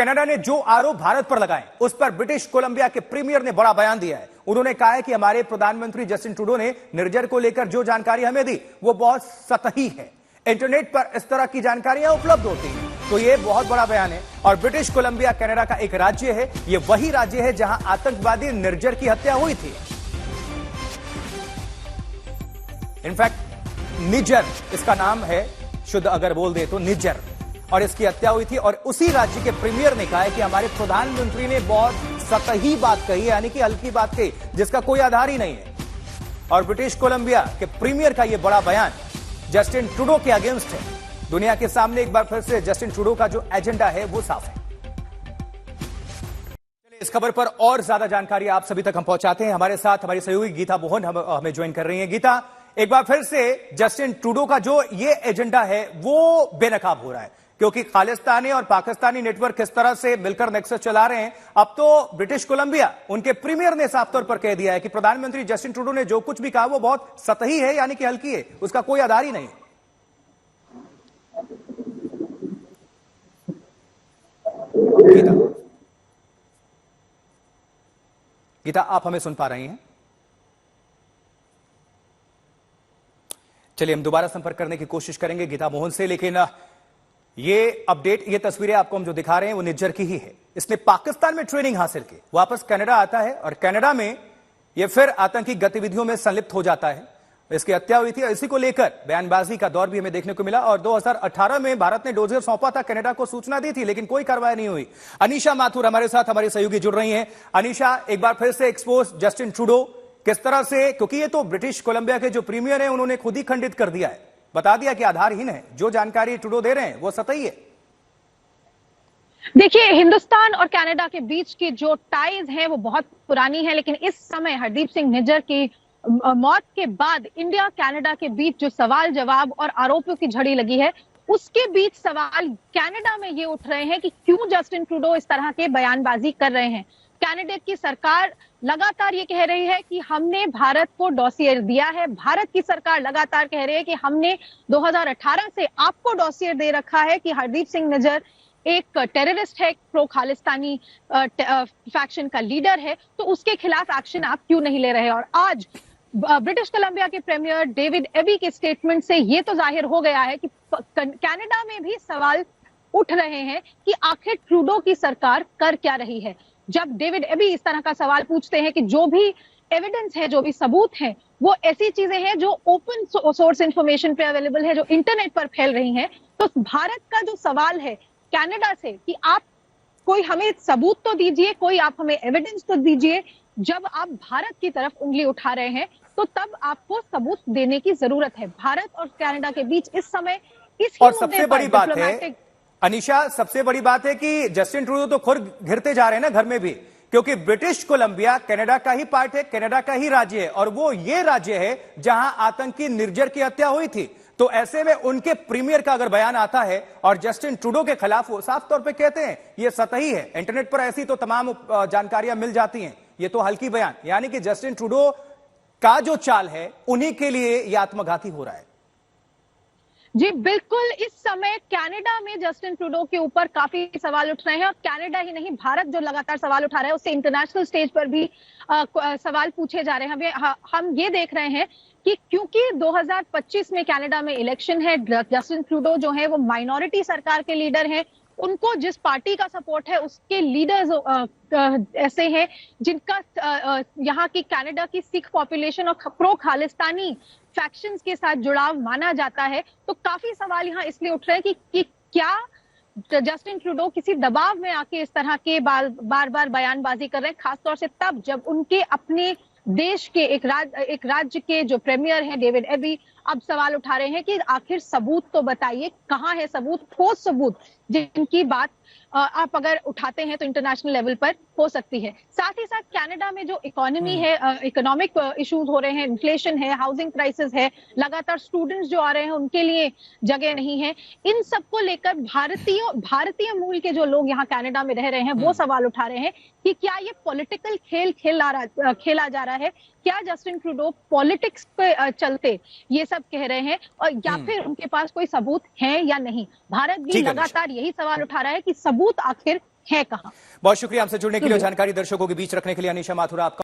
Canada ने जो आरोप भारत पर लगाए उस पर ब्रिटिश कोलंबिया के प्रीमियर ने बड़ा बयान दिया है। उन्होंने कहा है कि हमारे प्रधानमंत्री जस्टिन ट्रूडो ने निर्जर को लेकर जो जानकारी हमें दी वो बहुत सतही है। इंटरनेट पर इस तरह की जानकारियां उपलब्ध होती हैं, तो ये बहुत बड़ा बयान है। और ब्रिटिश कोलंबिया कनाडा का एक राज्य है, ये वही राज्य है जहां आतंकवादी निर्जर की हत्या हुई थी। इनफैक्ट निजर इसका नाम है, शुद्ध अगर बोल दे तो निजर, और इसकी हत्या हुई थी। और उसी राज्य के प्रीमियर ने कहा है कि हमारे प्रधानमंत्री ने बहुत सतही बात कही है, यानी कि हल्की बात कही जिसका कोई आधार ही नहीं है। और ब्रिटिश कोलंबिया के प्रीमियर का यह बड़ा बयान जस्टिन ट्रूडो के अगेंस्ट है। दुनिया के सामने एक बार फिर से जस्टिन ट्रूडो का जो एजेंडा है वो साफ है। इस खबर पर और ज्यादा जानकारी आप सभी तक हम पहुंचाते हैं। हमारे साथ हमारी सहयोगी गीता मोहन हमें ज्वाइन कर रही हैं। गीता, एक बार फिर से जस्टिन ट्रूडो का जो ये एजेंडा है वो बेनकाब हो रहा है, क्योंकि खालिस्तानी और पाकिस्तानी नेटवर्क किस तरह से मिलकर नेक्सस चला रहे हैं। अब तो ब्रिटिश कोलंबिया, उनके प्रीमियर ने साफ तौर पर कह दिया है कि प्रधानमंत्री जस्टिन ट्रूडो ने जो कुछ भी कहा वो बहुत सतही है, यानी कि हल्की है, उसका कोई आधार ही नहीं है। गीता, आप हमें सुन पा रही हैं? चलिए हम दोबारा संपर्क करने की कोशिश करेंगे गीता मोहन से, लेकिन ये अपडेट, ये तस्वीरें आपको हम जो दिखा रहे हैं वो निज्जर की ही है। इसने पाकिस्तान में ट्रेनिंग हासिल की, वापस कनाडा आता है और कनाडा में ये फिर आतंकी गतिविधियों में संलिप्त हो जाता है। इसकी हत्या हुई थी और इसी को लेकर बयानबाजी का दौर भी हमें देखने को मिला। और 2018 में भारत ने डोजियर सौंपा था, कनाडा को सूचना दी थी, लेकिन कोई कार्रवाई नहीं हुई। अनीशा माथुर हमारे साथ, हमारी सहयोगी जुड़ रही हैं। अनीशा, एक बार फिर से एक्सपोज जस्टिन ट्रूडो किस तरह से, क्योंकि ये तो ब्रिटिश कोलंबिया के जो प्रीमियर हैं उन्होंने खुद ही खंडित कर दिया है, बता दिया कि आधारहीन है, जो जानकारी ट्रूडो दे रहे हैं वो सतही है। देखिए, हिंदुस्तान और कनाडा के बीच की जो टाइज हैं वो बहुत पुरानी है, लेकिन इस समय हरदीप सिंह निज्जर की मौत के बाद इंडिया कनाडा के बीच जो सवाल जवाब और आरोपों की झड़ी लगी है, उसके बीच सवाल कनाडा में ये उठ रहे हैं कि क्यों जस्टिन ट्रूडो इस तरह के बयानबाजी कर रहे हैं। कनाडा की सरकार लगातार ये कह रही है कि हमने भारत को डॉसियर दिया है। भारत की सरकार लगातार कह रही है कि हमने 2018 से आपको डॉसियर दे रखा है कि हरदीप सिंह निज्जर एक टेररिस्ट है, प्रो खालिस्तानी फैक्शन का लीडर है, तो उसके खिलाफ एक्शन आप क्यों नहीं ले रहे। और आज ब्रिटिश कोलंबिया के प्रीमियर डेविड एबी के स्टेटमेंट से ये तो जाहिर हो गया है कि कनाडा में भी सवाल उठ रहे हैं कि आखिर ट्रूडो की सरकार कर क्या रही है। जब डेविड एबी इस तरह का सवाल पूछते हैं कि जो भी एविडेंस है, जो भी सबूत हैं, वो ऐसी चीजें हैं जो ओपन सोर्स इंफॉर्मेशन पे अवेलेबल है, जो इंटरनेट पर फैल रही हैं, तो भारत का जो सवाल है कनाडा से कि आप कोई हमें सबूत तो दीजिए, कोई आप हमें एविडेंस तो दीजिए। जब आप भारत की तरफ उंगली उठा रहे हैं तो तब आपको सबूत देने की जरूरत है। भारत और कनाडा के बीच इस समय और सबसे बड़ी बात है अनीशा, सबसे बड़ी बात है कि जस्टिन ट्रूडो तो खुद घिरते जा रहे हैं ना घर में भी, क्योंकि ब्रिटिश कोलंबिया कनाडा का ही पार्ट है, कनाडा का ही राज्य है, और वो ये राज्य है जहां आतंकी निर्जर की हत्या हुई थी। तो ऐसे में उनके प्रीमियर का अगर बयान आता है और जस्टिन ट्रूडो के खिलाफ वो साफ तौर पे कहते हैं ये सतही है, इंटरनेट पर ऐसी तो तमाम जानकारियां मिल जाती हैं, ये तो हल्की बयान, यानी कि जस्टिन ट्रूडो का जो चाल है उन्हीं के लिए ये आत्मघाती हो रहा है। जी बिल्कुल, इस समय कनाडा में जस्टिन ट्रूडो के ऊपर काफी सवाल उठ रहे हैं, और कनाडा ही नहीं, भारत जो लगातार सवाल उठा रहा है उससे इंटरनेशनल स्टेज पर भी सवाल पूछे जा रहे हैं। हम ये देख रहे हैं कि क्योंकि 2025 में कनाडा में इलेक्शन है, जस्टिन ट्रूडो जो है वो माइनॉरिटी सरकार के लीडर हैं, उनको जिस पार्टी का सपोर्ट है उसके लीडर्स ऐसे हैं जिनका यहाँ की कनाडा की सिख पॉपुलेशन और प्रो खालिस्तानी फैक्शंस के साथ जुड़ाव माना जाता है। तो काफी सवाल यहाँ इसलिए उठ रहे हैं कि क्या जस्टिन ट्रूडो किसी दबाव में आके इस तरह के बार बार बयानबाजी कर रहे हैं, खासतौर से तब जब उनके अपने देश के एक राज्य के जो प्रीमियर हैं डेविड एबी अब सवाल उठा रहे हैं कि आखिर सबूत तो बताइए, कहां है सबूत, ठोस सबूत जिनकी बात आप अगर उठाते हैं तो इंटरनेशनल लेवल पर हो सकती है। साथ ही साथ कनाडा में जो इकोनॉमी है, इकोनॉमिक इश्यूज हो रहे हैं, इन्फ्लेशन है, हाउसिंग क्राइसिस है, लगातार स्टूडेंट्स जो आ रहे हैं उनके लिए जगह नहीं है, इन सबको लेकर भारतीय मूल के जो लोग यहाँ कनाडा में रह रहे हैं वो सवाल उठा रहे हैं कि क्या ये पॉलिटिकल खेल खेला जा रहा है, क्या जस्टिन ट्रूडो पॉलिटिक्स पे चलते ये सब कह रहे हैं, और या फिर उनके पास कोई सबूत है या नहीं। भारत भी लगातार यही सवाल उठा रहा है कि सबूत आखिर है कहाँ। बहुत शुक्रिया हमसे जुड़ने के लिए, जानकारी दर्शकों के बीच रखने के लिए अनीशा माथुर आपका।